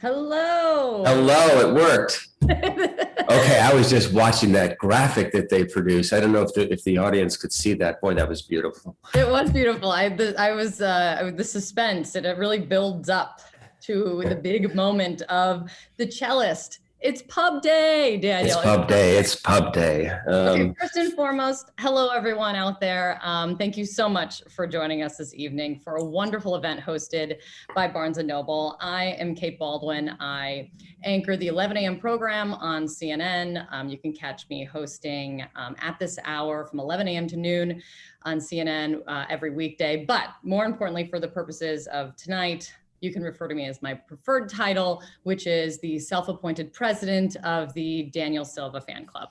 Hello. Hello, it worked. Okay, I was just watching that graphic that they produced. I don't know if the audience could see that. Boy, that was beautiful. It was beautiful. The suspense, it really builds up to the big moment of the cellist. It's pub day, Daniel. It's pub day. It's pub day. Okay, first and foremost, hello everyone out there. Thank you so much for joining us this evening for a wonderful event hosted by Barnes & Noble. I am Kate Bolduan. I anchor the 11 a.m. program on CNN. You can catch me hosting at this hour from 11 a.m. to noon on CNN every weekday. But more importantly, for the purposes of tonight, you can refer to me as my preferred title, which is the self-appointed president of the Daniel Silva fan club,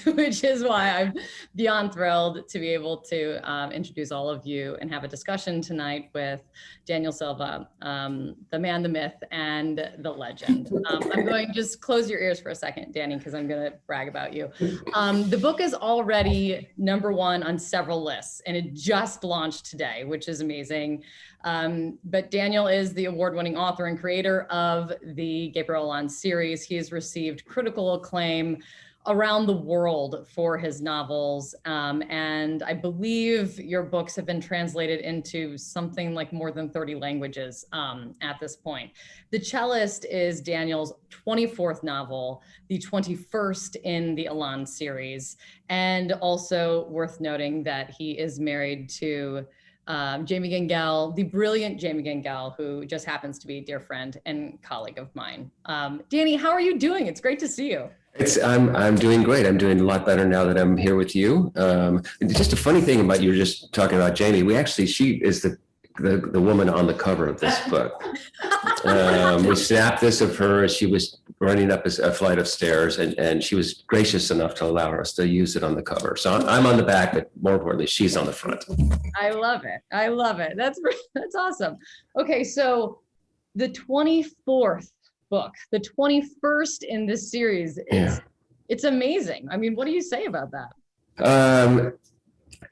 which is why I'm beyond thrilled to be able to introduce all of you and have a discussion tonight with Daniel Silva, the man, the myth, and the legend. I'm going to just close your ears for a second, Danny, because I'm going to brag about you. The book is already #1 on several lists, and it just launched today, which is amazing. But Daniel is the award-winning author and creator of the Gabriel Allon series. He has received critical acclaim around the world for his novels. And I believe your books have been translated into something like more than 30 languages at this point. The Cellist is Daniel's 24th novel, the 21st in the Allon series. And also worth noting that he is married to Jamie Gangel, the brilliant Jamie Gangel, who just happens to be a dear friend and colleague of mine. Danny, how are you doing? It's great to see you. I'm doing great. I'm doing a lot better now that I'm here with you. Just a funny thing about you were just talking about Jamie. She is the woman on the cover of this book. We snapped this of her as she was running up a flight of stairs, and she was gracious enough to allow us to use it on the cover. So I'm on the back, but more importantly, she's on the front. I love it. I love it. That's awesome. Okay, so the 24th book, the 21st in this series, it's amazing. I mean, what do you say about that?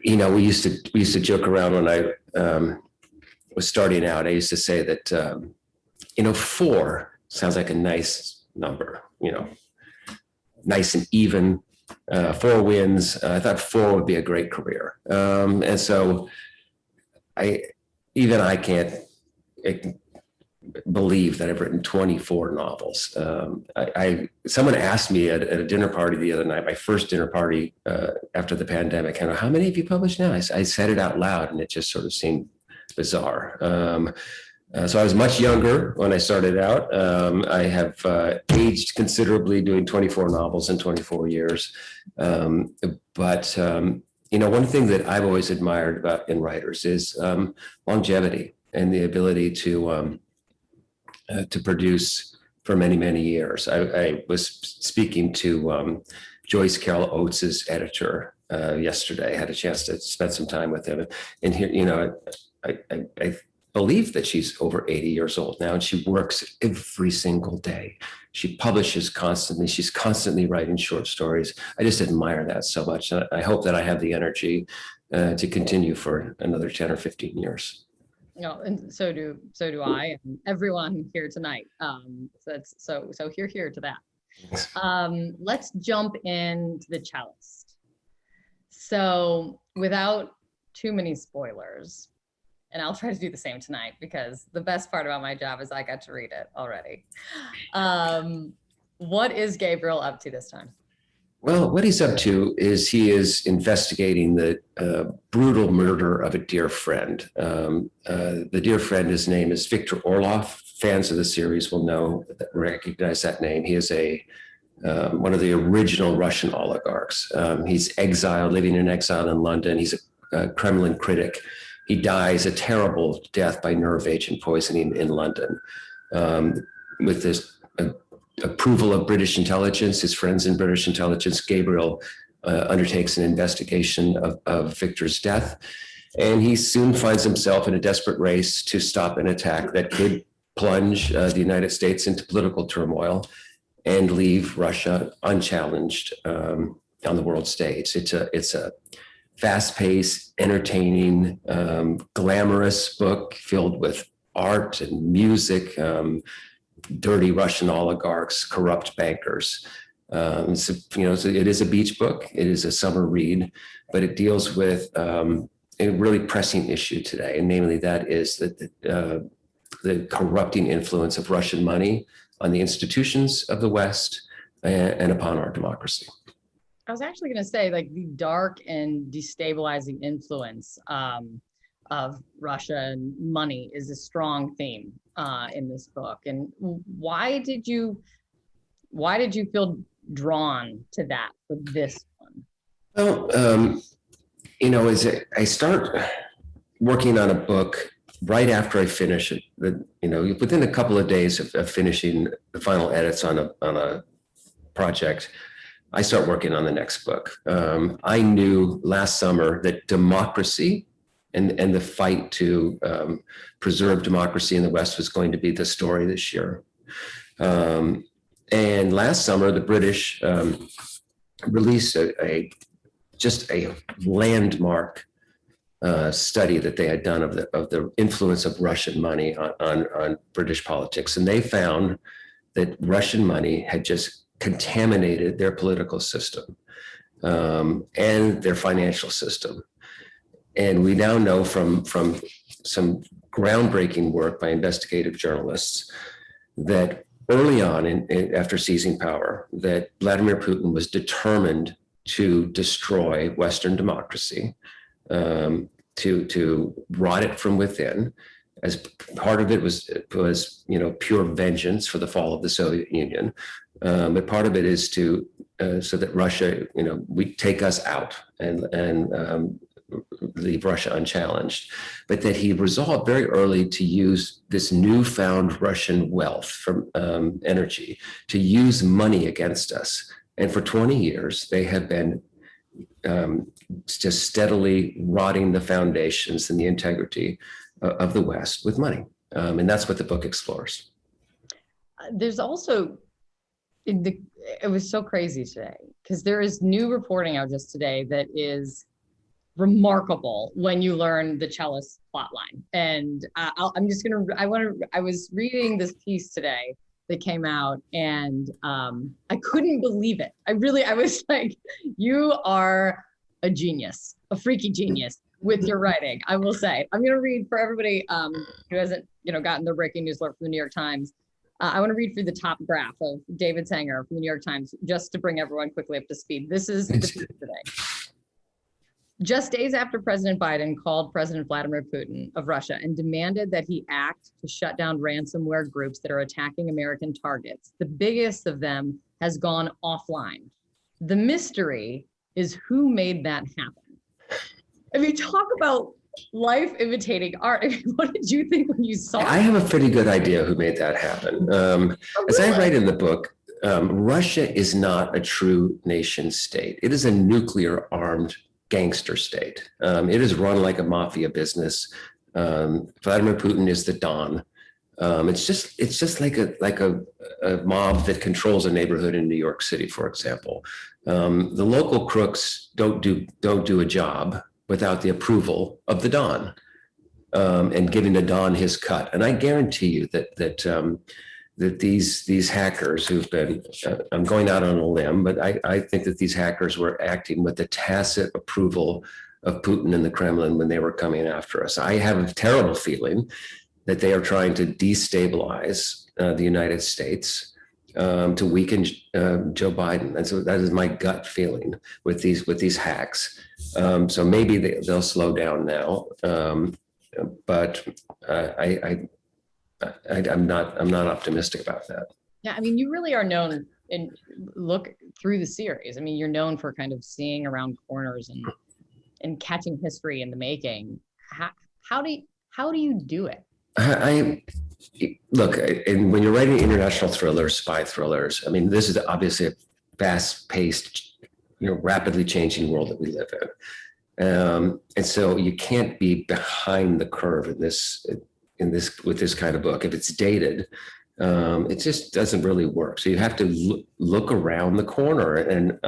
We used to joke around when I was starting out. I used to say that 4 sounds like a nice number, nice and even. 4 wins. I thought 4 would be a great career, and so I can't believe that I've written 24 novels. Someone asked me at a dinner party the other night, my first dinner party after the pandemic, how many have you published now? I said it out loud, and it just sort of seemed bizarre. So I was much younger when I started out. I have aged considerably doing 24 novels in 24 years. But one thing that I've always admired about in writers is longevity and the ability to produce for many, many years. I was speaking to Joyce Carol Oates's editor yesterday. I had a chance to spend some time with him, and here, I believe that she's over 80 years old now, and she works every single day. She publishes constantly. She's constantly writing short stories. I just admire that so much. And I hope that I have the energy to continue for another 10 or 15 years. And so do I, and everyone here tonight. So here to that. Let's jump into the Cellist. So without too many spoilers, and I'll try to do the same tonight because the best part about my job is I got to read it already. What is Gabriel up to this time? Well, what he's up to is he is investigating the brutal murder of a dear friend. The dear friend, his name is Viktor Orlov. Fans of the series will recognize that name. He is one of the original Russian oligarchs. He's exiled, living in exile in London. He's a Kremlin critic. He dies a terrible death by nerve agent poisoning in London. With this approval of British intelligence, his friends in British intelligence, Gabriel undertakes an investigation of Victor's death. And he soon finds himself in a desperate race to stop an attack that could plunge the United States into political turmoil and leave Russia unchallenged on the world stage. It's a fast-paced, entertaining, glamorous book filled with art and music, dirty Russian oligarchs, corrupt bankers. So, it is a beach book. It is a summer read, but it deals with a really pressing issue today, and namely that is that the corrupting influence of Russian money on the institutions of the West and upon our democracy. I was actually going to say, like, the dark and destabilizing influence of Russia and money is a strong theme in this book. And why did you feel drawn to that for this one? Well, as I start working on a book right after I finish it, within a couple of days of finishing the final edits on a project, I start working on the next book. I knew last summer that democracy and the fight to preserve democracy in the West was going to be the story this year. And last summer, the British released just a landmark study that they had done of the influence of Russian money on British politics. And they found that Russian money had just contaminated their political system and their financial system. And we now know from some groundbreaking work by investigative journalists that early on, after seizing power, that Vladimir Putin was determined to destroy Western democracy, to rot it from within. As part of it was pure vengeance for the fall of the Soviet Union, but part of it is to so that Russia, we take us out and leave Russia unchallenged, but that he resolved very early to use this newfound Russian wealth from energy to use money against us. And for 20 years, they have been just steadily rotting the foundations and the integrity of the West with money. And that's what the book explores. There's also, it was so crazy today, because there is new reporting out just today that is remarkable when you learn the CELLIST plotline. And I was reading this piece today that came out, and I couldn't believe it. I was like, you are a genius, a freaky genius with your writing, I will say. I'm going to read for everybody who hasn't, gotten their breaking news alert from the New York Times. I want to read through the top graph of David Sanger from the New York Times, just to bring everyone quickly up to speed. This is the piece today. Just days after President Biden called President Vladimir Putin of Russia and demanded that he act to shut down ransomware groups that are attacking American targets, the biggest of them has gone offline. The mystery is who made that happen. I mean, talk about life imitating art. What did you think when you saw it? I have a pretty good idea who made that happen. As I write in the book, Russia is not a true nation state. It is a nuclear armed gangster state. It is run like a mafia business. Vladimir Putin is the Don. It's just like a mob that controls a neighborhood in New York City, for example. The local crooks don't do a job without the approval of the Don, and giving the Don his cut. And I guarantee you that these hackers who've been, I'm going out on a limb, but I think that these hackers were acting with the tacit approval of Putin and the Kremlin when they were coming after us. I have a terrible feeling that they are trying to destabilize the United States to weaken Joe Biden. And so that is my gut feeling with these hacks. So maybe they'll slow down now, but I'm not optimistic about that. Yeah, I mean, you really are known, and look through the series. I mean, you're known for kind of seeing around corners and catching history in the making. How do you do it? Look, and when you're writing international thrillers, spy thrillers, I mean, this is obviously a fast-paced, rapidly changing world that we live in, and so you can't be behind the curve in this with this kind of book. If it's dated, it just doesn't really work. So you have to look around the corner. And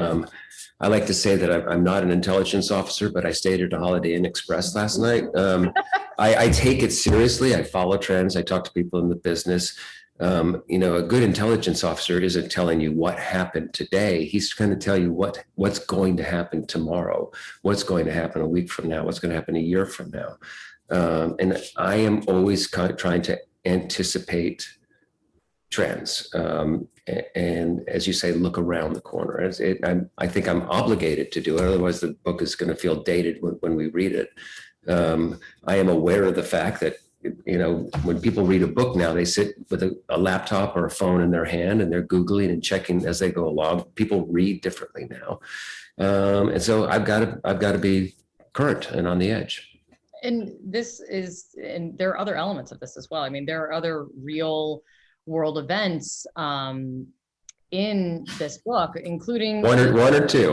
I like to say that I'm not an intelligence officer, but I stayed at a Holiday Inn Express last night. I take it seriously. I follow trends. I talk to people in the business. A good intelligence officer isn't telling you what happened today. He's going to tell you what's going to happen tomorrow, what's going to happen a week from now, what's going to happen a year from now. And I am always trying to anticipate trends. And as you say, look around the corner. I think I'm obligated to do it. Otherwise, the book is going to feel dated when we read it. I am aware of the fact that, when people read a book now, they sit with a laptop or a phone in their hand and they're Googling and checking as they go along. People read differently now. And so I've got to be current and on the edge. And there are other elements of this as well. I mean, there are other real world events in this book, including one or two.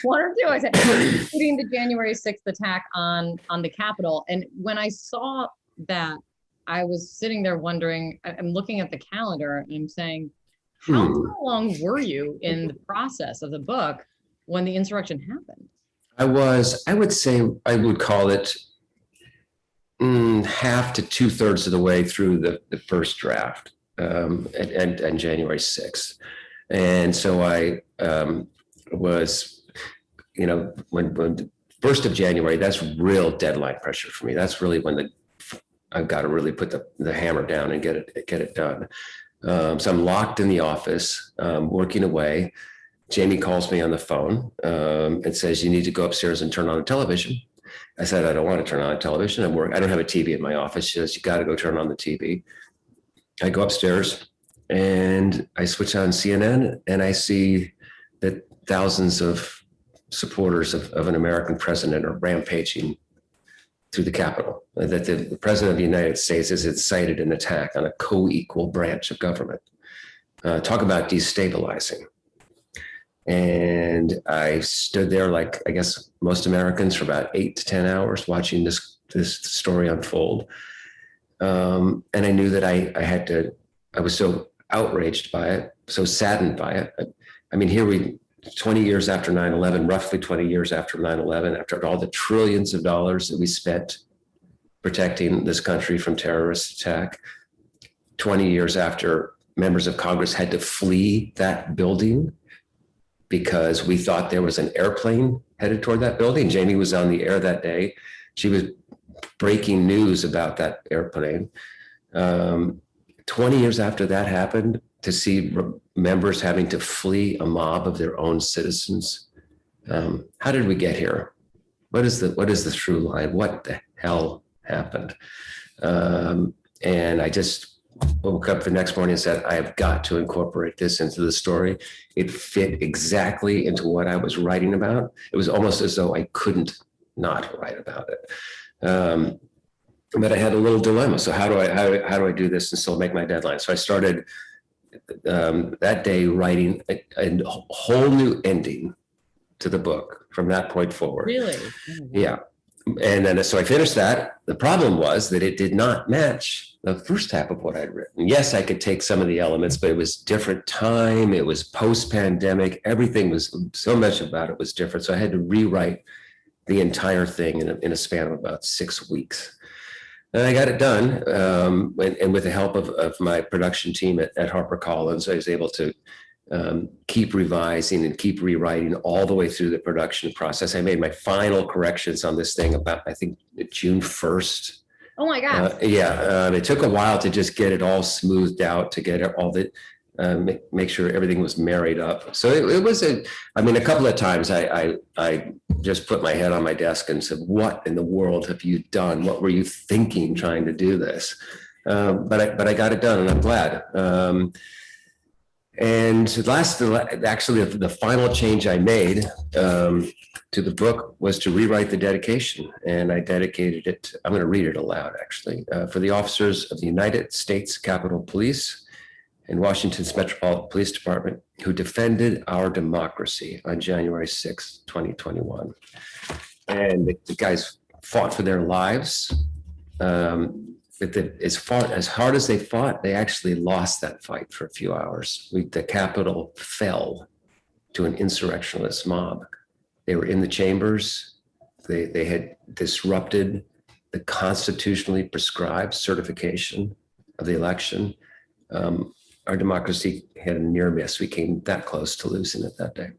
One or two, I said, including the January 6th attack on the Capitol. And when I saw that, I was sitting there wondering, I'm looking at the calendar and I'm saying, how long were you in the process of the book when the insurrection happened? I would say I would call it half to 2/3 of the way through the first draft, and January 6th. And so I was, when the 1st of January, that's real deadline pressure for me. That's really when I've got to really put the hammer down and get it done. So I'm locked in the office, working away. Jamie calls me on the phone and says, you need to go upstairs and turn on the television. I said, I don't want to turn on the television. I don't have a TV in my office. She says, you got to go turn on the TV. I go upstairs and I switch on CNN and I see that thousands of supporters of an American president are rampaging through the Capitol, that the president of the United States has incited an attack on a co-equal branch of government. Talk about destabilizing. And I stood there like, I guess, most Americans for about 8 to 10 hours watching this story unfold. And I knew that I was so outraged by it, so saddened by it. I mean, 20 years after 9/11, roughly 20 years after 9/11, after all the trillions of dollars that we spent protecting this country from terrorist attack, 20 years after members of Congress had to flee that building because we thought there was an airplane headed toward that building. Jamie was on the air that day. She was breaking news about that airplane. 20 years after that happened, to see members having to flee a mob of their own citizens. How did we get here? What is the through line? What the hell happened? And I just woke up the next morning and said, I have got to incorporate this into the story. It fit exactly into what I was writing about. It was almost as though I couldn't not write about it. But I had a little dilemma. So how do I do this and still make my deadline? So I started that day writing a whole new ending to the book from that point forward. Really? Yeah. And then so I finished that. The problem was that it did not match the first half of what I'd written. Yes, I could take some of the elements, but it was different time. It was post-pandemic. Everything was, so much about it was different. So I had to rewrite the entire thing in a span of about 6 weeks. And I got it done, and with the help of my production team at HarperCollins, I was able to keep revising and keep rewriting all the way through the production process. I made my final corrections on this thing about, I think, June 1st. Oh my God. It took a while to just get it all smoothed out, to get all the, make sure everything was married up. So it was a couple of times I just put my head on my desk and said, what in the world have you done? What were you thinking trying to do this? But I got it done and I'm glad. And the final change I made to the book was to rewrite the dedication. And I dedicated it, I'm going to read it aloud actually, for the officers of the United States Capitol Police and Washington's Metropolitan Police Department who defended our democracy on January 6, 2021. And the guys fought for their lives. As hard as they fought, they actually lost that fight for a few hours. The Capitol fell to an insurrectionist mob. They were in the chambers. They had disrupted the constitutionally prescribed certification of the election. our democracy had a near miss. We came that close to losing it that day.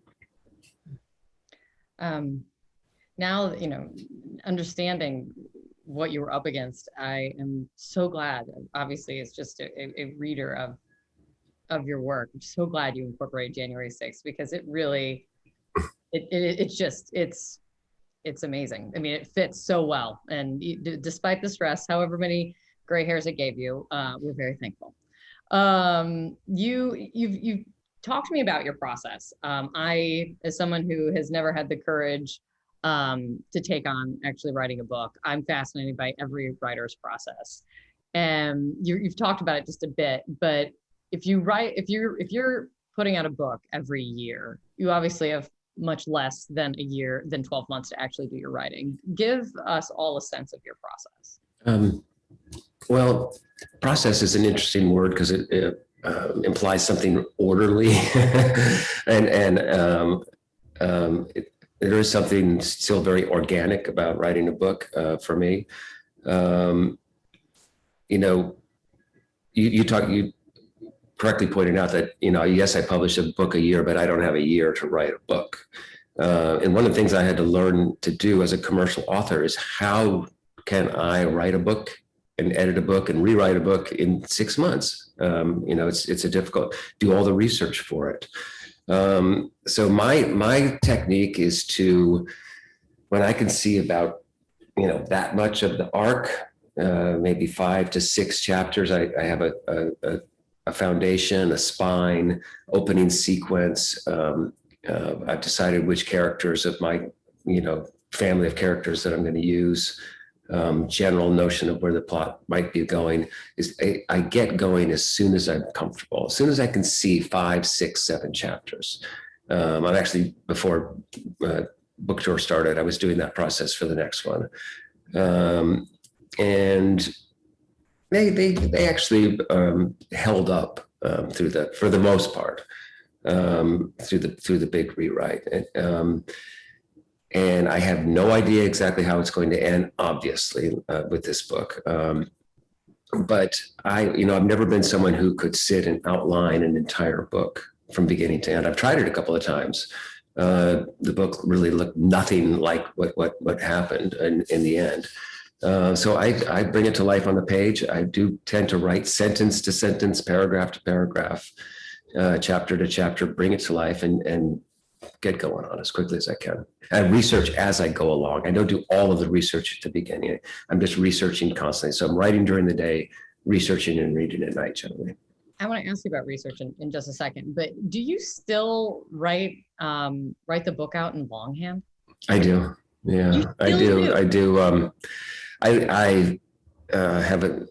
Now, understanding what you were up against, I am so glad. Obviously, it's just a reader of your work. I'm so glad you incorporated January 6th, because it really, it's amazing. I mean, it fits so well. And despite the stress, however many gray hairs it gave you, we're very thankful. You've talked to me about your process. I, as someone who has never had the courage to take on actually writing a book, I'm fascinated by every writer's process. And you've talked about it just a bit, but if you're putting out a book every year, you obviously have much less than a year, than 12 months to actually do your writing. Give us all a sense of your process. Well, process is an interesting word because it implies something orderly, and there is something still very organic about writing a book for me. You correctly pointed out that, yes, I publish a book a year, but I don't have a year to write a book. And one of the things I had to learn to do as a commercial author is, how can I write a book and edit a book and rewrite a book in 6 months? It's a difficult, do all the research for it. So my technique is to, when I can see about, that much of the arc, maybe 5 to 6 chapters, I have a foundation, a spine, opening sequence. I've decided which characters of my, family of characters that I'm going to use. General notion of where the plot might be going is I get going as soon as I'm comfortable, as soon as I can see 5, 6, 7 chapters. I'm actually, before book tour started, I was doing that process for the next one. And they actually held up for the most part, through the big rewrite. And I have no idea exactly how it's going to end, obviously, with this book. But I've never been someone who could sit and outline an entire book from beginning to end. I've tried it a couple of times. The book really looked nothing like what happened in the end. So I bring it to life on the page. I do tend to write sentence to sentence, paragraph to paragraph, chapter to chapter, bring it to life and get going on as quickly as I can. I research as I go along. I don't do all of the research at the beginning. I'm just researching constantly. So I'm writing during the day, researching and reading at night generally. I want to ask you about research in just a second, but do you still write the book out in longhand? I do. Yeah, I do. I have a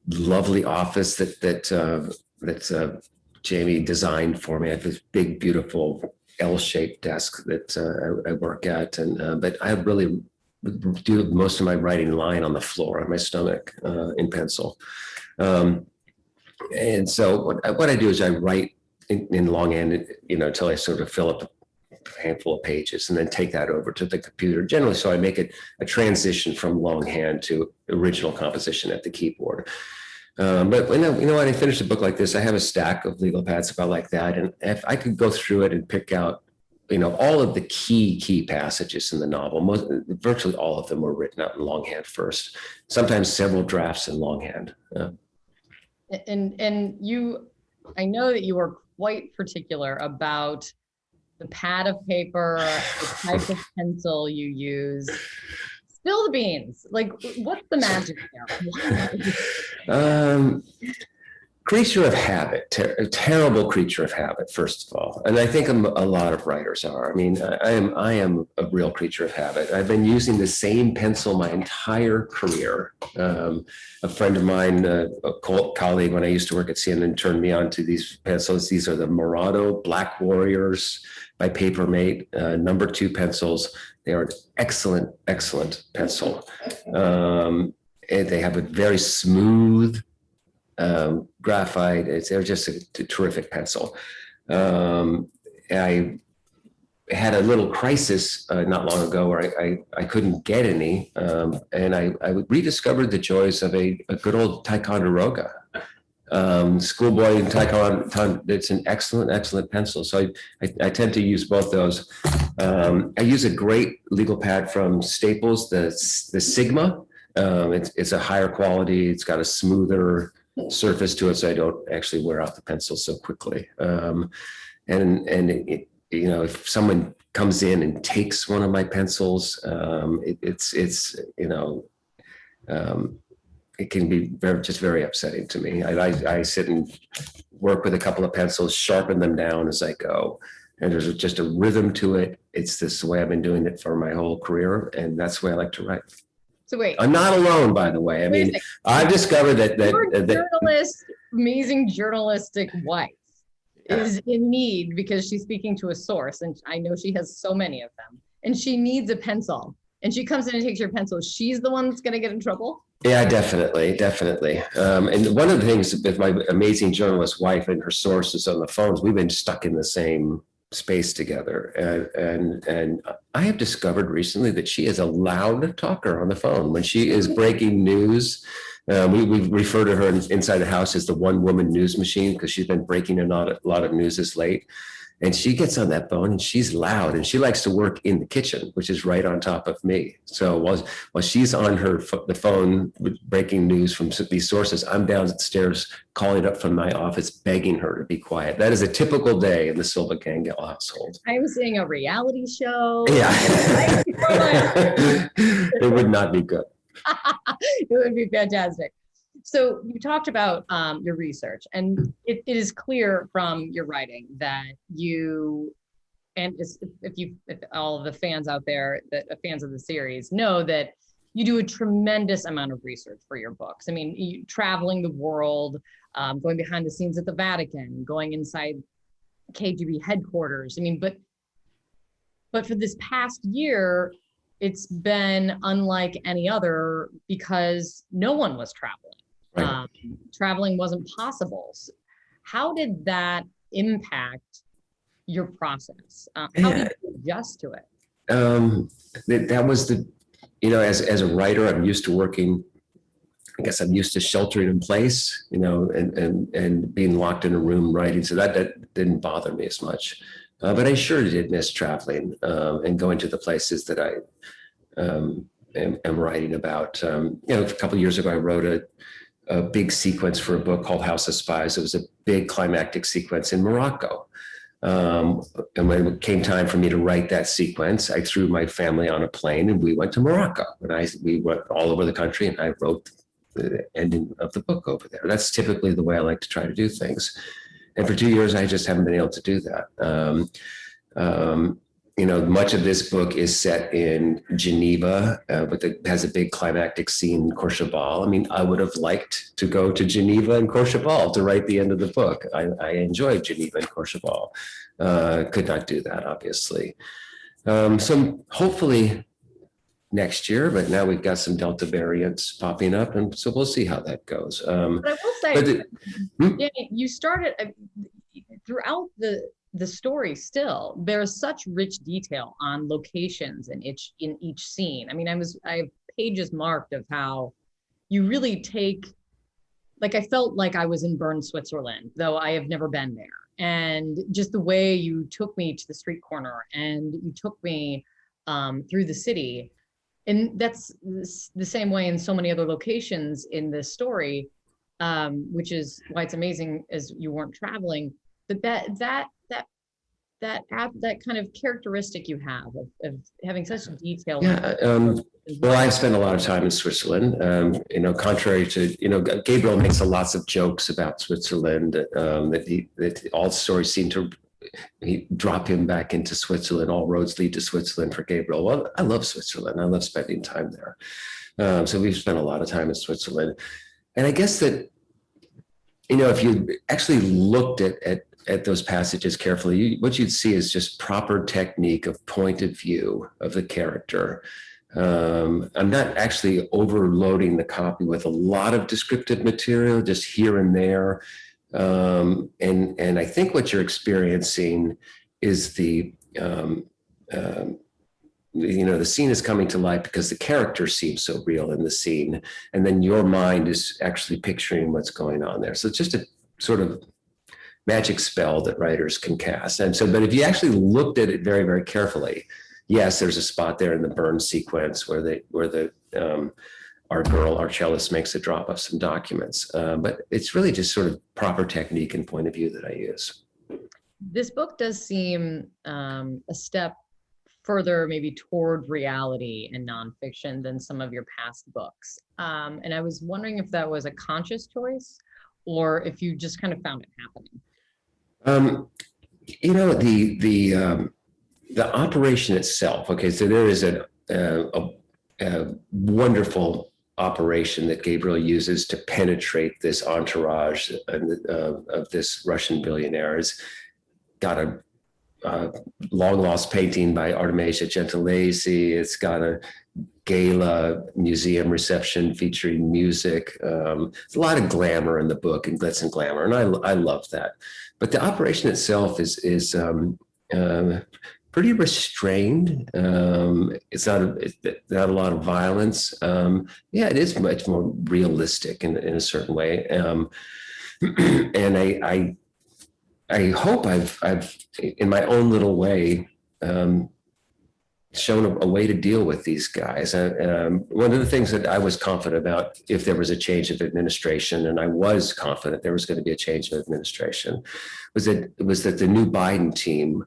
lovely office that Jamie designed for me. I have this big, beautiful L-shaped desk that I work at, but I really do most of my writing lying on the floor on my stomach in pencil. And so what I do is I write in longhand, until I sort of fill up a handful of pages, and then take that over to the computer. Generally, so I make it a transition from longhand to original composition at the keyboard. But when I finish a book like this, I have a stack of legal pads about like that. And if I could go through it and pick out, all of the key passages in the novel, virtually all of them were written out in longhand first, sometimes several drafts in longhand. And I know that you were quite particular about the pad of paper, the type of pencil you use. Spill the beans. Like, what's the magic there? Creature of habit, a terrible creature of habit, first of all. And I think a lot of writers are. I mean, I am a real creature of habit. I've been using the same pencil my entire career. A friend of mine, a colleague when I used to work at CNN, turned me on to these pencils. These are the Murado Black Warriors by Papermate, #2 pencils. They are an excellent pencil. And they have a very smooth graphite. They're just a terrific pencil. I had a little crisis not long ago where I couldn't get any, and I rediscovered the joys of a good old Ticonderoga. Schoolboy and Taikon, it's an excellent pencil. So I tend to use both those. I use a great legal pad from Staples, the Sigma. It's a higher quality. It's got a smoother surface to it, so I don't actually wear out the pencil so quickly. If someone comes in and takes one of my pencils, it can be very upsetting to me. I sit and work with a couple of pencils, sharpen them down as I go. And there's just a rhythm to it. It's this way I've been doing it for my whole career. And that's the way I like to write. So wait. I'm not alone, by the way. I mean, I've discovered that journalist, amazing journalistic wife is in need because she's speaking to a source. And I know she has so many of them. And she needs a pencil. And she comes in and takes your pencil. She's the one that's going to get in trouble? Yeah, definitely. And one of the things with my amazing journalist wife and her sources on the phones, we've been stuck in the same space together. And I have discovered recently that she is a loud talker on the phone. When she is breaking news, we refer to her inside the house as the one-woman news machine because she's been breaking a lot of news this late. And she gets on that phone and she's loud, and she likes to work in the kitchen, which is right on top of me. So while she's on the phone breaking news from these sources, I'm downstairs calling up from my office, begging her to be quiet. That is a typical day in the Silva Gangill household. I'm seeing a reality show. Yeah, it would not be good. It would be fantastic. So you talked about your research, and it is clear from your writing that you, and if all of the fans out there that are fans of the series know that you do a tremendous amount of research for your books. I mean, traveling the world, going behind the scenes at the Vatican, going inside KGB headquarters. I mean, but for this past year, it's been unlike any other because no one was traveling. Right. Traveling wasn't possible. So how did that impact your process? How did you adjust to it? That was as a writer, I'm used to working. I guess I'm used to sheltering in place, and being locked in a room writing. So that didn't bother me as much. But I sure did miss traveling and going to the places that I am writing about. A couple of years ago, I wrote a big sequence for a book called House of Spies. It was a big climactic sequence in Morocco. And when it came time for me to write that sequence, I threw my family on a plane and we went to Morocco. And we went all over the country, and I wrote the ending of the book over there. That's typically the way I like to try to do things. And for 2 years, I just haven't been able to do that. Much of this book is set in Geneva, but it has a big climactic scene in Courchevel. I mean, I would have liked to go to Geneva and Courchevel to write the end of the book. I enjoyed Geneva and Courchevel. Could not do that, obviously. So hopefully next year, but now we've got some Delta variants popping up, and so we'll see how that goes. But I will say, Danny, you started throughout the story. Still, there's such rich detail on locations in each scene. I mean, I have pages marked of how you really take, like, I felt like I was in Bern, Switzerland, though I have never been there. And just the way you took me to the street corner and you took me through the city. And that's the same way in so many other locations in this story, which is why it's amazing as you weren't traveling. But that kind of characteristic you have of having such detail. Yeah. Well, I've spent a lot of time in Switzerland. Contrary to Gabriel makes lots of jokes about Switzerland. That all stories seem to drop him back into Switzerland. All roads lead to Switzerland for Gabriel. Well, I love Switzerland. I love spending time there. So we've spent a lot of time in Switzerland, and I guess that if you actually looked at those passages carefully, what you'd see is just proper technique of point of view of the character. I'm not actually overloading the copy with a lot of descriptive material, just here and there. And I think what you're experiencing is the the scene is coming to life because the characters seem so real in the scene, and then your mind is actually picturing what's going on there. So it's just a sort of magic spell that writers can cast. And so, but if you actually looked at it very, very carefully, yes, there's a spot there in the burn sequence where our cellist makes a drop of some documents. But it's really just sort of proper technique and point of view that I use. This book does seem a step further maybe toward reality and nonfiction than some of your past books. And I was wondering if that was a conscious choice or if you just kind of found it happening. The operation itself. Okay, so there is a wonderful operation that Gabriel uses to penetrate this entourage of this Russian billionaire. It's got a long lost painting by Artemisia Gentileschi. It's got a gala museum reception featuring music. There's a lot of glamour in the book and glitz and glamour, and I love that. But the operation itself is pretty restrained. It's not a lot of violence. Yeah, it is much more realistic in a certain way. And I hope I've in my own little way shown a way to deal with these guys. One of the things that I was confident about, if there was a change of administration, and I was confident there was going to be a change of administration, was that the new Biden team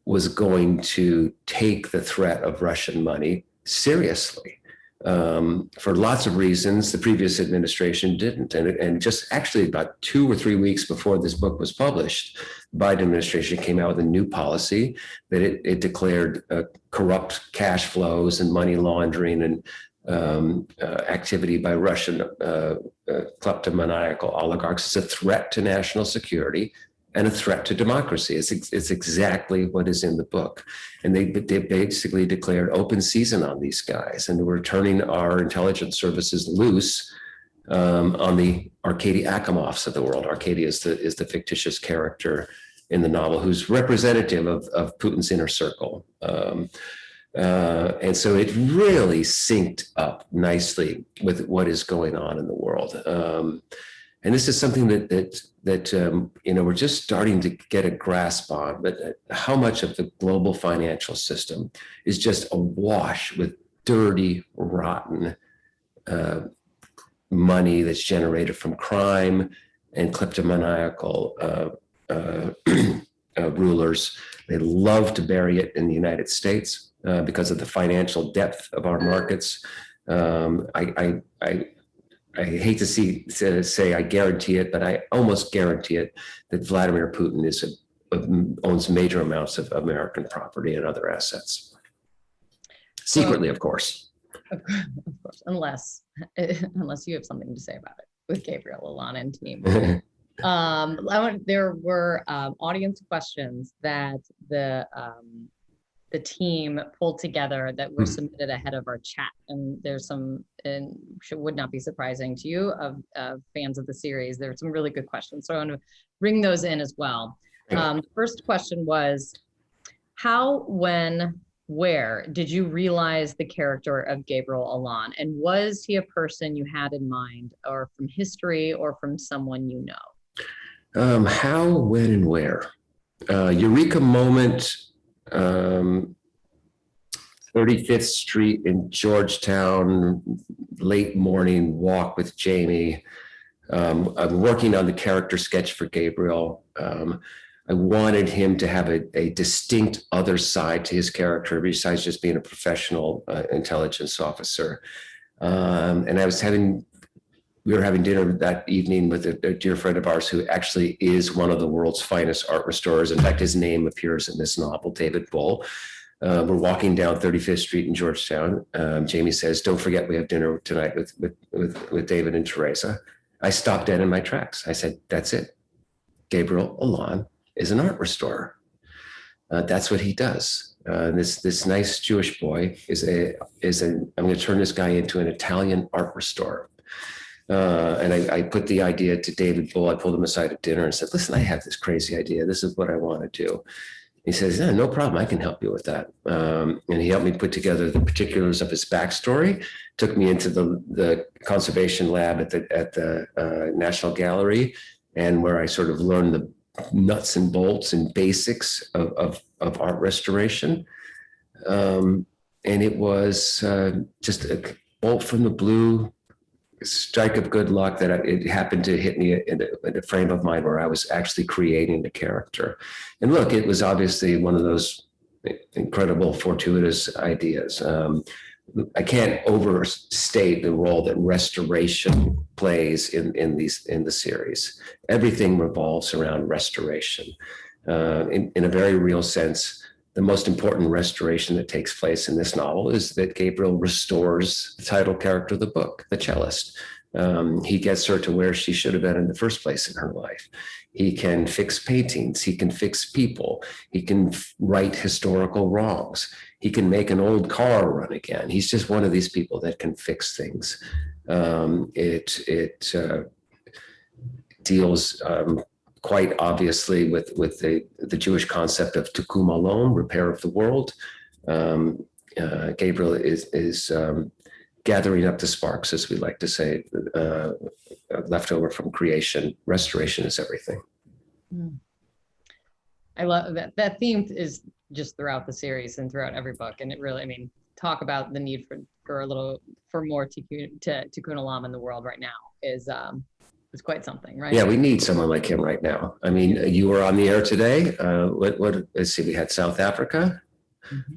was going to take the threat of Russian money seriously. For lots of reasons, the previous administration didn't. And just actually about 2 or 3 weeks before this book was published, the Biden administration came out with a new policy that it declared corrupt cash flows and money laundering and activity by Russian kleptomaniacal oligarchs as a threat to national security and a threat to democracy. It's exactly what is in the book. And they basically declared open season on these guys, and we're turning our intelligence services loose on the Arkady Akimovs of the world. Arkady is the fictitious character in the novel who's representative of Putin's inner circle. And so it really synced up nicely with what is going on in the world. And this is something that we're just starting to get a grasp on, but how much of the global financial system is just awash with dirty, rotten money that's generated from crime and kleptomaniacal rulers. They love to bury it in the United States because of the financial depth of our markets. I hate to say I guarantee it, but I almost guarantee it that Vladimir Putin owns major amounts of American property and other assets. Secretly, of course. Of course, unless you have something to say about it with Gabriel, Alana, and team. There were audience questions that the team pulled together that were submitted ahead of our chat, and there's some, and would not be surprising to you, of fans of the series. There are some really good questions, so I want to bring those in as well. The first question was, how, when, where did you realize the character of Gabriel Allon, and was he a person you had in mind, or from history, or from someone you know? How, when, and where? Eureka moment. 35th Street in Georgetown, late morning walk with Jamie. I'm working on the character sketch for Gabriel. I wanted him to have a distinct other side to his character besides just being a professional intelligence officer. And we were having dinner that evening with a dear friend of ours who actually is one of the world's finest art restorers. In fact, his name appears in this novel, David Bull. We're walking down 35th Street in Georgetown. Jamie says, "Don't forget we have dinner tonight with David and Teresa." I stopped dead in my tracks. I said, "That's it. Gabriel Allon is an art restorer. That's what he does. This nice Jewish boy I'm going to turn this guy into an Italian art restorer." And I put the idea to David Bull. I pulled him aside at dinner and said, "Listen, I have this crazy idea. This is what I want to do." He says, yeah, no problem. I can help you with that. And he helped me put together the particulars of his backstory, took me into the conservation lab at the National Gallery, and where I sort of learned the nuts and bolts and basics of art restoration. And it was just a bolt from the blue, strike of good luck that it happened to hit me in a frame of mind where I was actually creating the character. And look, it was obviously one of those incredible fortuitous ideas. I can't overstate the role that restoration plays in the series. Everything revolves around restoration. In a very real sense, the most important restoration that takes place in this novel is that Gabriel restores the title character of the book, the cellist. He gets her to where she should have been in the first place in her life. He can fix paintings. He can fix people. He can right historical wrongs. He can make an old car run again. He's just one of these people that can fix things. It deals quite obviously with the Jewish concept of tikkun olam, repair of the world. Gabriel is gathering up the sparks, as we like to say, left over from creation. Restoration is everything. I love that. That theme is just throughout the series and throughout every book. And it really, I mean, talk about the need for more tikkun olam in the world right now is quite something, right? Yeah, we need someone like him right now. I mean, you were on the air today. Let's see, we had South Africa,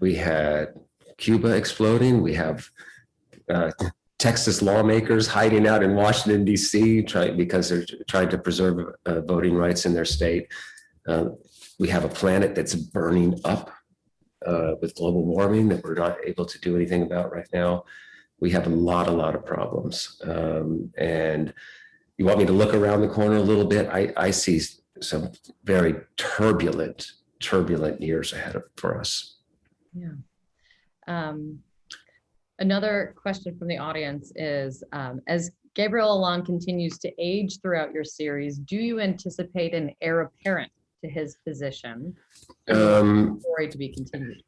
we had Cuba exploding, we have Texas lawmakers hiding out in Washington, D.C. because they're trying to preserve voting rights in their state. We have a planet that's burning up with global warming that we're not able to do anything about right now. We have a lot of problems. And you want me to look around the corner a little bit? I see some very turbulent years ahead for us. Yeah. Another question from the audience is, as Gabriel Allon continues to age throughout your series, do you anticipate an heir apparent to his position? Story to be continued.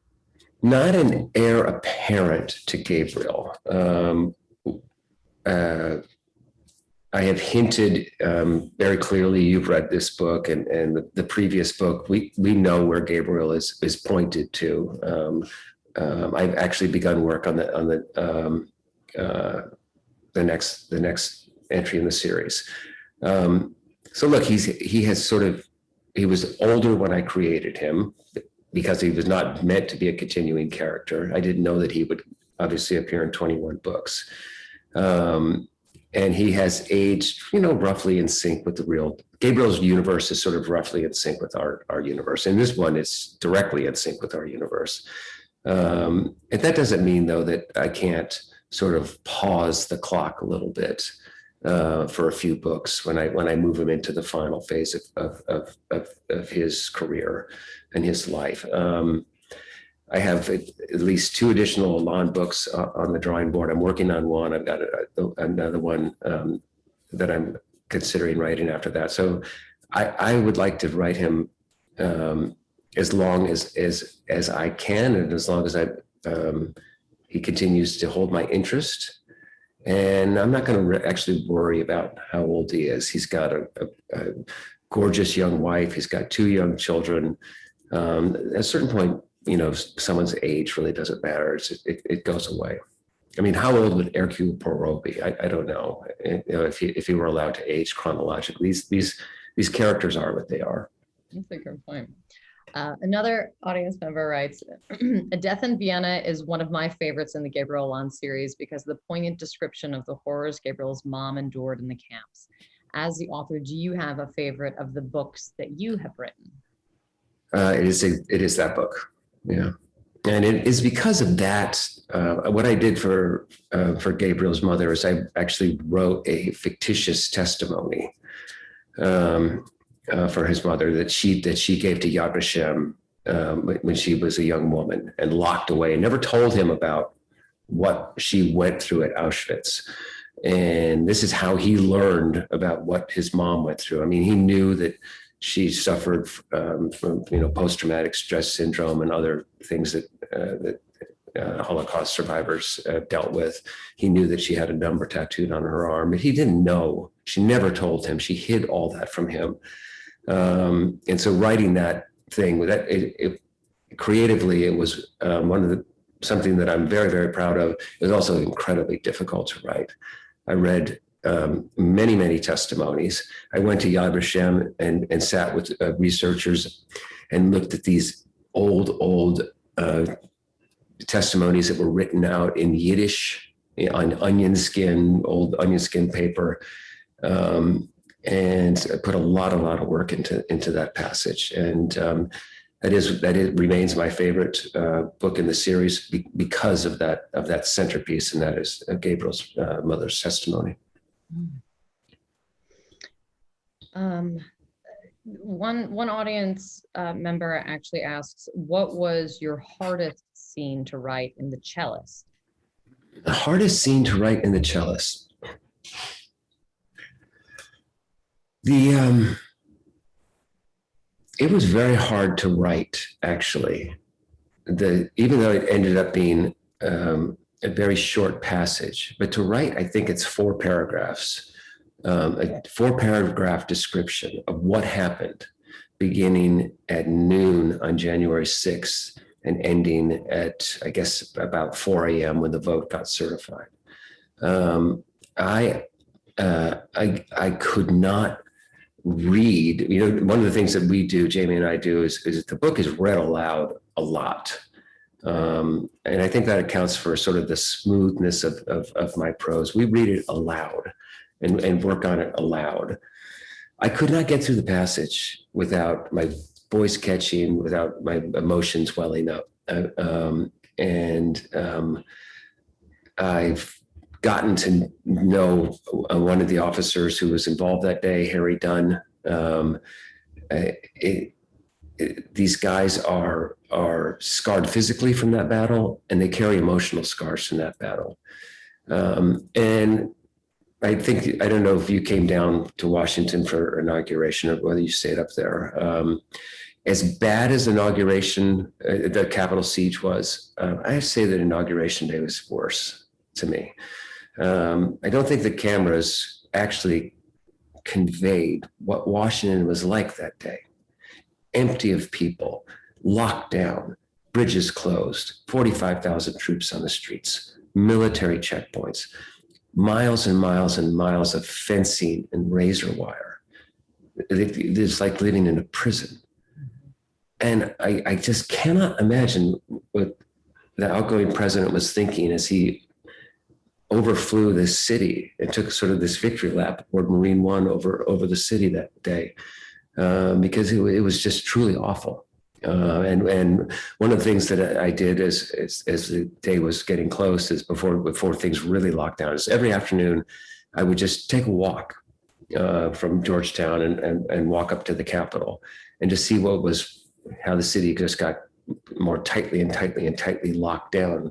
Not an heir apparent to Gabriel. I have hinted very clearly, you've read this book and the previous book, we know where Gabriel is pointed to. I've actually begun work on the next entry in the series. So look, he was older when I created him because he was not meant to be a continuing character. I didn't know that he would obviously appear in 21 books. And he has aged, roughly in sync with the real. Gabriel's universe is sort of roughly in sync with our universe. And this one is directly in sync with our universe. And that doesn't mean, though, that I can't sort of pause the clock a little bit for a few books when I move him into the final phase of his career and his life. I have at least 2 additional Allon books on the drawing board. I'm working on one. I've got another one that I'm considering writing after that. So I would like to write him as long as I can, and as long as he continues to hold my interest. And I'm not going to actually worry about how old he is. He's got a gorgeous young wife. He's got 2 young children. At a certain point, someone's age really doesn't matter. It goes away. I mean, how old would Hercule Poirot be? I don't know. If he were allowed to age chronologically. These characters are what they are. That's a good point. Another audience member writes, A Death in Vienna is one of my favorites in the Gabriel Allon series because of the poignant description of the horrors Gabriel's mom endured in the camps. As the author, do you have a favorite of the books that you have written? It is that book. Yeah. And it is because of that. What I did for Gabriel's mother is I actually wrote a fictitious testimony for his mother that she gave to Yad Vashem when she was a young woman and locked away and never told him about what she went through at Auschwitz. And this is how he learned about what his mom went through. I mean, he knew that she suffered from post-traumatic stress syndrome and other things that Holocaust survivors dealt with. He knew that she had a number tattooed on her arm, but he didn't know. She never told him. She hid all that from him. And so writing that thing, creatively, it was something that I'm very, very proud of. It was also incredibly difficult to write. I read many, many testimonies. I went to Yad Vashem and sat with researchers and looked at these old testimonies that were written out in Yiddish on old onion skin paper, and I put a lot of work into that passage. And that remains my favorite book in the series because of that centerpiece, and that is Gabriel's mother's testimony. One audience member actually asks, what was your hardest scene to write in The Cellist? The hardest scene to write in The Cellist. It was very hard to write, actually. Even though it ended up being a very short passage, but to write, I think it's 4 paragraphs, a 4-paragraph description of what happened beginning at noon on January 6th and ending at, I guess, about 4 a.m. when the vote got certified. I could not read. One of the things that we do, Jamie and I do, is the book is read aloud a lot. And I think that accounts for sort of the smoothness of my prose. We read it aloud and work on it aloud. I could not get through the passage without my voice catching, without my emotions welling up. I've gotten to know one of the officers who was involved that day, Harry Dunn. These guys are scarred physically from that battle, and they carry emotional scars from that battle. And I don't know if you came down to Washington for inauguration or whether you stayed up there. As bad as inauguration, the Capitol siege was, I say that inauguration day was worse to me. I don't think the cameras actually conveyed what Washington was like that day. Empty of people, locked down, bridges closed, 45,000 troops on the streets, military checkpoints, miles and miles and miles of fencing and razor wire. It's like living in a prison. And I just cannot imagine what the outgoing president was thinking as he overflew this city and took sort of this victory lap aboard Marine One over the city that day, because it was just truly awful. And one of the things that I did as the day was getting close, is before things really locked down, is every afternoon I would just take a walk from Georgetown and walk up to the Capitol and just see how the city just got more tightly locked down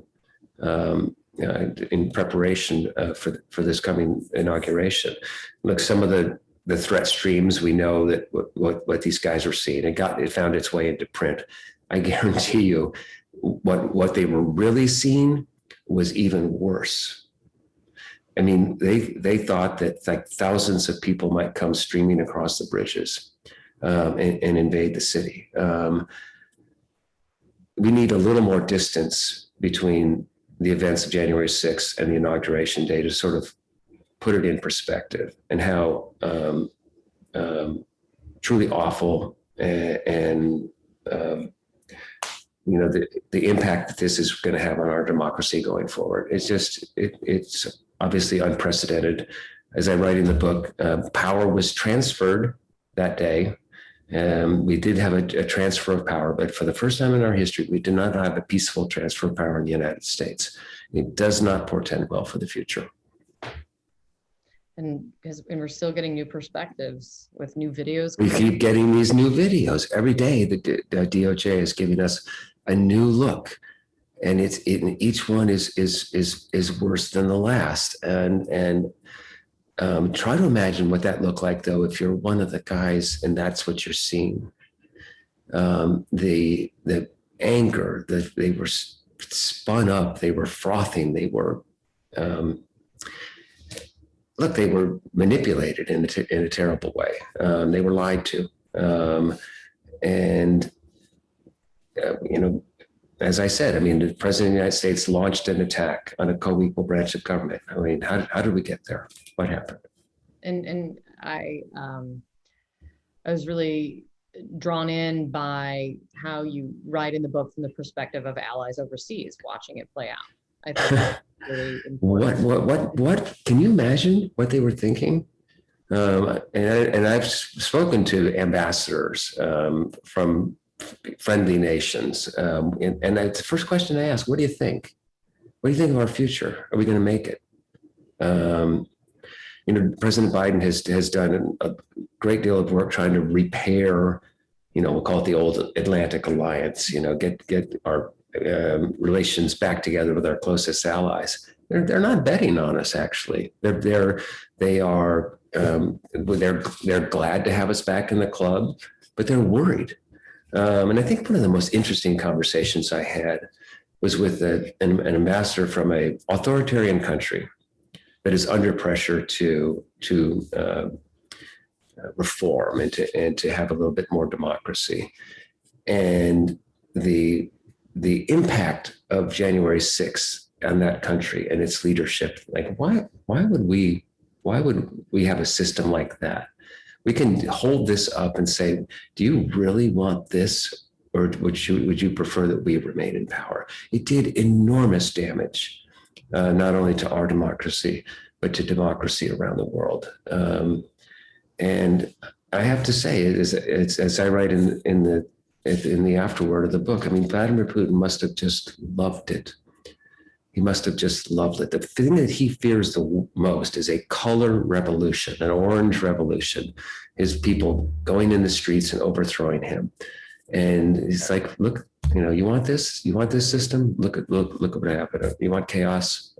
in preparation for this coming inauguration. Look, some of the threat streams, we know that what these guys are seeing, it found its way into print. I guarantee you what they were really seeing was even worse. I mean, they thought that like thousands of people might come streaming across the bridges and invade the city. We need a little more distance between the events of January 6th and the inauguration day to sort of put it in perspective, and how truly awful and the impact that this is going to have on our democracy going forward. It's obviously unprecedented. As I write in the book, power was transferred that day. We did have a transfer of power, but for the first time in our history, we did not have a peaceful transfer of power in the United States. It does not portend well for the future. And we're still getting new perspectives with new videos. We keep getting these new videos every day. The DOJ is giving us a new look, and each one is worse than the last. And Try to imagine what that looked like, though, if you're one of the guys and that's what you're seeing. The anger, they were spun up, they were frothing, they were, look, they were manipulated in a terrible way. They were lied to. As I said, I mean, the president of the United States launched an attack on a co-equal branch of government. I mean, how did we get there? What happened? And I was really drawn in by how you write in the book from the perspective of allies overseas, watching it play out. I thought that was really important. What? Can you imagine what they were thinking? And I've spoken to ambassadors from friendly nations, and the first question I ask, what do you think? What do you think of our future? Are we going to make it? President Biden has done a great deal of work trying to repair, we'll call it the old Atlantic Alliance, get our relations back together with our closest allies. They're not betting on us, actually. They're glad to have us back in the club, but they're worried. And I think one of the most interesting conversations I had was with an ambassador from an authoritarian country that is under pressure to reform and to have a little bit more democracy. And the impact of January 6th on that country and its leadership, like why would we have a system like that? We can hold this up and say, do you really want this? Or would you prefer that we remain in power? It did enormous damage, not only to our democracy, but to democracy around the world. And I have to say, it's as I write in the afterword of the book, I mean, Vladimir Putin must have just loved it. He must have just loved it. The thing that he fears the most is a color revolution, an orange revolution, is people going in the streets and overthrowing him. And he's like, look, you want this? You want this system? Look at what happened. You want chaos?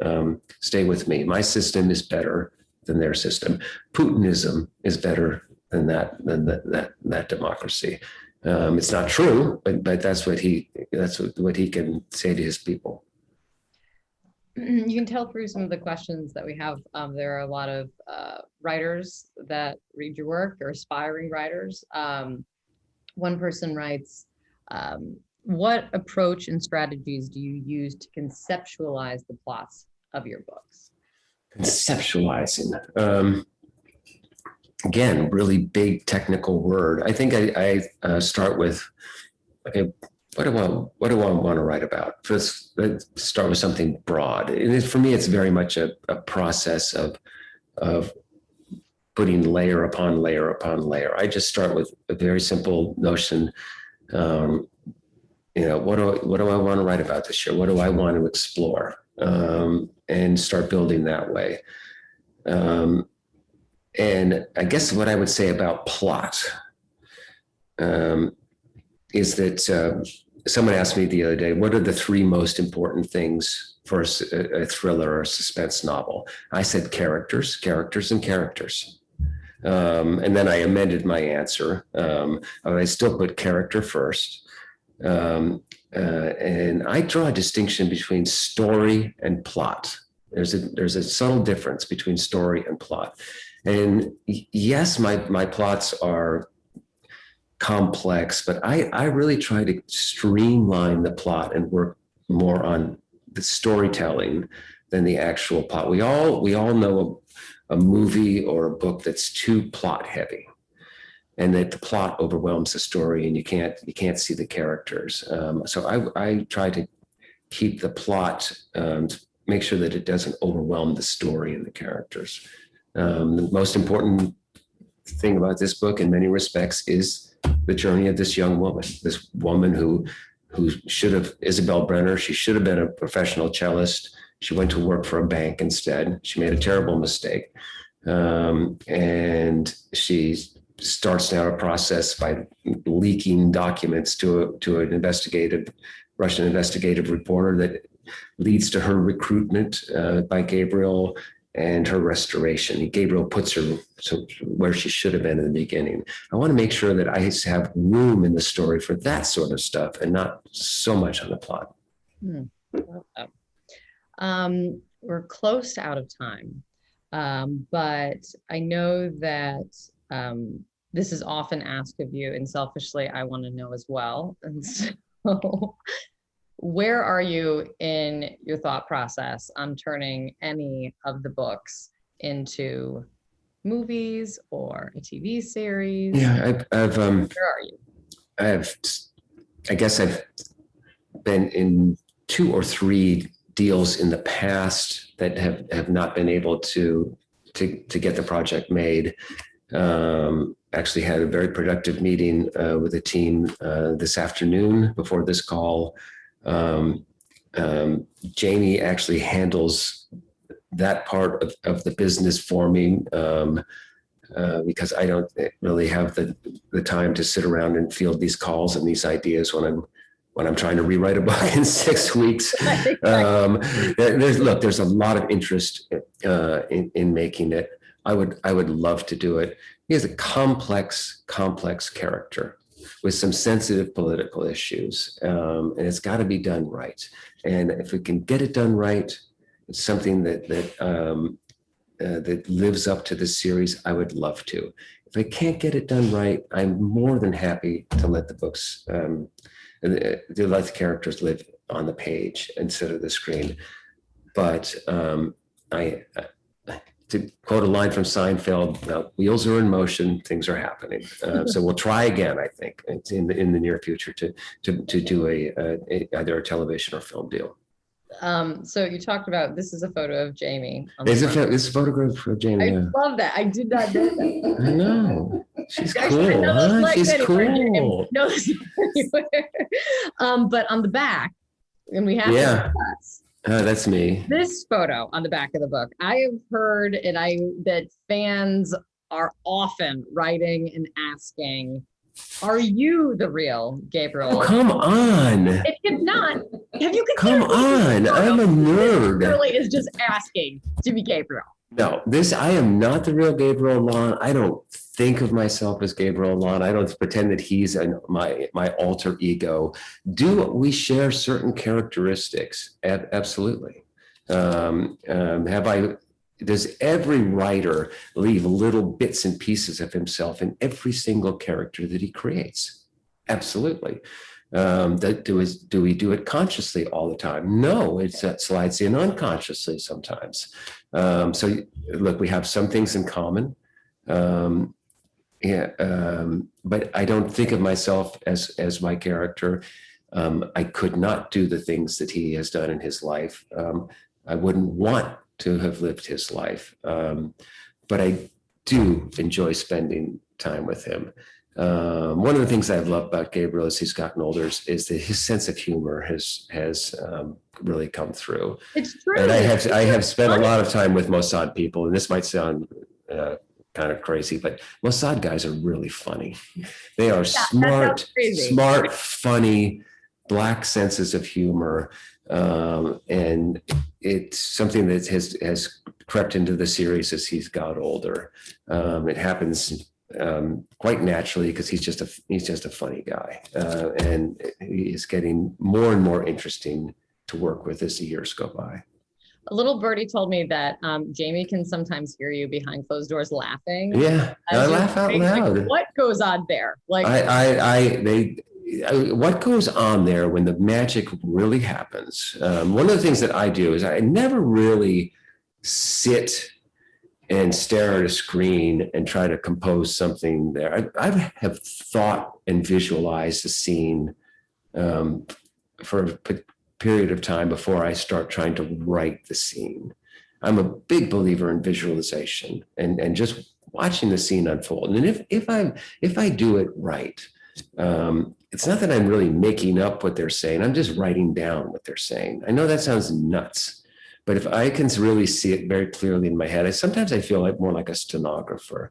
Stay with me. My system is better than their system. Putinism is better than that democracy. It's not true, but that's what he can say to his people. You can tell through some of the questions that we have. There are a lot of writers that read your work, or aspiring writers. One person writes, what approach and strategies do you use to conceptualize the plots of your books? Conceptualizing. Again, really big technical word. I think I start with, okay, what do I want to write about? First, let's start with something broad. And for me, it's very much a process of putting layer upon layer upon layer. I just start with a very simple notion. What do I want to write about this year? What do I want to explore? And start building that way. And I guess what I would say about plot is that someone asked me the other day, what are the three most important things for a thriller or a suspense novel? I said characters, characters, and characters. And then I amended my answer. I still put character first. And I draw a distinction between story and plot. There's a subtle difference between story and plot. And yes, my plots are complex, but I really try to streamline the plot and work more on the storytelling than the actual plot. We all know a movie or a book that's too plot heavy, and that the plot overwhelms the story, and you can't see the characters. So I try to keep the plot, make sure that it doesn't overwhelm the story and the characters. The most important thing about this book, in many respects, is the journey of this young woman. This woman who should have, Isabel Brenner, she should have been a professional cellist. She went to work for a bank instead. She made a terrible mistake, and she starts now a process by leaking documents to an Russian investigative reporter that leads to her recruitment by Gabriel and her restoration. Gabriel puts her where she should have been in the beginning. I want to make sure that I have room in the story for that sort of stuff and not so much on the plot. We're close to out of time, but I know that this is often asked of you, and selfishly, I want to know as well. And so, where are you in your thought process on turning any of the books into movies or a TV series? Yeah, where are you? I guess I've been in 2 or 3 deals in the past that have not been able to get the project made. Actually had a very productive meeting with a team this afternoon before this call. Jamie actually handles that part of the business for me because I don't really have the time to sit around and field these calls and these ideas when I'm trying to rewrite a book in 6 weeks. There's a lot of interest in making it. I would love to do it. He has a complex character with some sensitive political issues, and it's got to be done right. And if we can get it done right, it's something that lives up to the series. I would love to. If I can't get it done right, I'm more than happy to let the books, to let the characters live on the page instead of the screen. But to quote a line from Seinfeld, wheels are in motion, things are happening. So we'll try again, I think, in the near future to do either a television or film deal. So you talked about, this is a photo of Jamie. It's a photograph of Jamie. I love that. I did not know that. I know. She's cool, huh? She's cool. No, but on the back, and we have that's me. This photo on the back of the book. I have heard that fans are often writing and asking, are you the real Gabriel? Oh, come on. If not, have you come on? I'm a nerd. Really is just asking to be Gabriel. No, I am not the real Gabriel Lon. I don't think of myself as Gabriel Lon. I don't pretend that he's my alter ego. Do we share certain characteristics? Absolutely. Does every writer leave little bits and pieces of himself in every single character that he creates? Absolutely. Do we do it consciously all the time? No, it slides in unconsciously sometimes. So look, we have some things in common. But I don't think of myself as my character. I could not do the things that he has done in his life. I wouldn't want to have lived his life. But I do enjoy spending time with him. One of the things I've loved about Gabriel as he's gotten older is that his sense of humor has really come through. It's true. And I have spent a lot of time with Mossad people, and this might sound kind of crazy, but Mossad guys are really funny. They are smart, funny, black senses of humor. And it's something that has crept into the series as he's got older. It happens quite naturally because he's just a funny guy, and he is getting more and more interesting to work with as the years go by. A little birdie told me that Jamie can sometimes hear you behind closed doors laughing. Yeah, I laugh out loud. Like, what goes on there? Like what goes on there when the magic really happens? One of the things that I do is I never really sit and stare at a screen and try to compose something there. I have thought and visualized the scene for a period of time before I start trying to write the scene. I'm a big believer in visualization and just watching the scene unfold. And if I do it right, it's not that I'm really making up what they're saying. I'm just writing down what they're saying. I know that sounds nuts. But if I can really see it very clearly in my head, sometimes I feel more like a stenographer,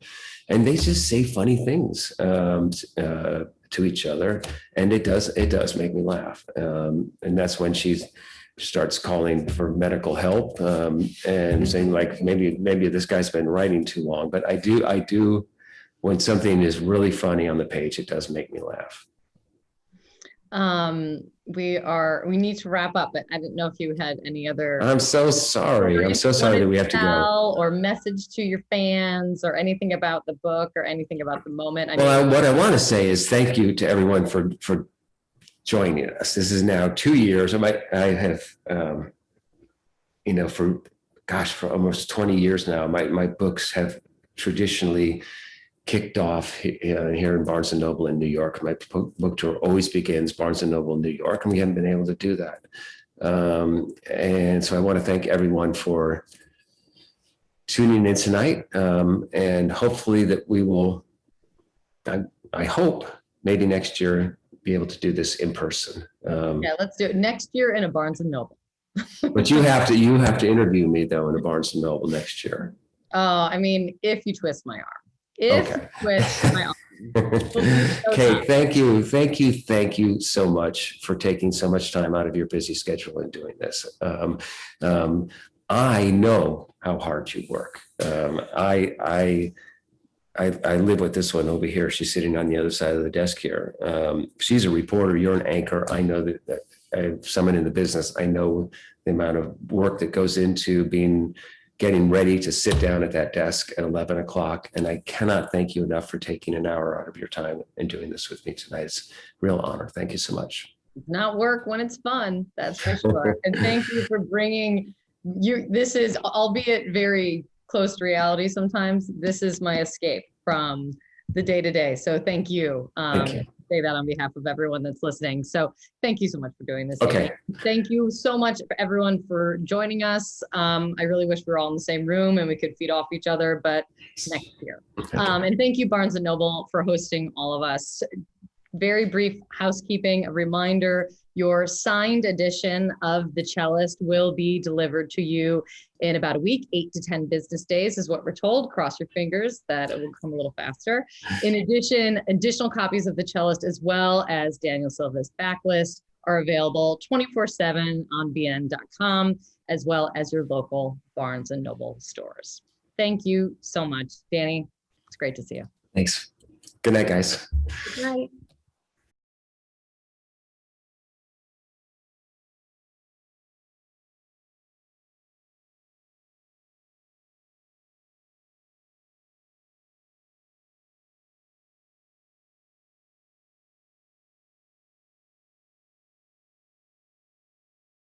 and they just say funny things to each other, and it does make me laugh. And that's when she's starts calling for medical help and saying like, maybe this guy's been writing too long. But I do, when something is really funny on the page, it does make me laugh. We need to wrap up, but I didn't know if you had any other. I'm so sorry. I'm so sorry that we have to go. Or message to your fans, or anything about the book, or anything about the moment. What I want to say is thank you to everyone for joining us. This is now 2 years. I have, for almost 20 years now, my books have traditionally kicked off here in Barnes & Noble in New York. My book tour always begins Barnes & Noble, New York, and we haven't been able to do that. And so I want to thank everyone for tuning in tonight. And hopefully that we will, I hope maybe next year, be able to do this in person. Yeah, let's do it next year in a Barnes & Noble. But you have to interview me though in a Barnes & Noble next year. I mean, if you twist my arm. Kate, thank you so much for taking so much time out of your busy schedule and doing this. I know how hard you work. I live with this one over here. She's sitting on the other side of the desk here. She's a reporter. You're an anchor. I know that someone in the business. I know the amount of work that goes into getting ready to sit down at that desk at 11 o'clock. And I cannot thank you enough for taking an hour out of your time and doing this with me tonight. It's a real honor. Thank you so much. It's not work when it's fun, that's for sure. And thank you for bringing this is, albeit very close to reality sometimes, this is my escape from the day-to-day. So thank you. Thank you. Say that on behalf of everyone that's listening. So thank you so much for doing this. Okay. Thank you so much for everyone for joining us. I really wish we were all in the same room and we could feed off each other, but next year. And thank you, Barnes & Noble, for hosting all of us. Very brief housekeeping, a reminder, your signed edition of The Cellist will be delivered to you in about a week. 8 to 10 business days is what we're told. Cross your fingers that it will come a little faster. In addition, additional copies of The Cellist, as well as Daniel Silva's backlist, are available 24/7 on bn.com, as well as your local Barnes & Noble stores. Thank you so much, Danny. It's great to see you. Thanks. Good night, guys. Good night.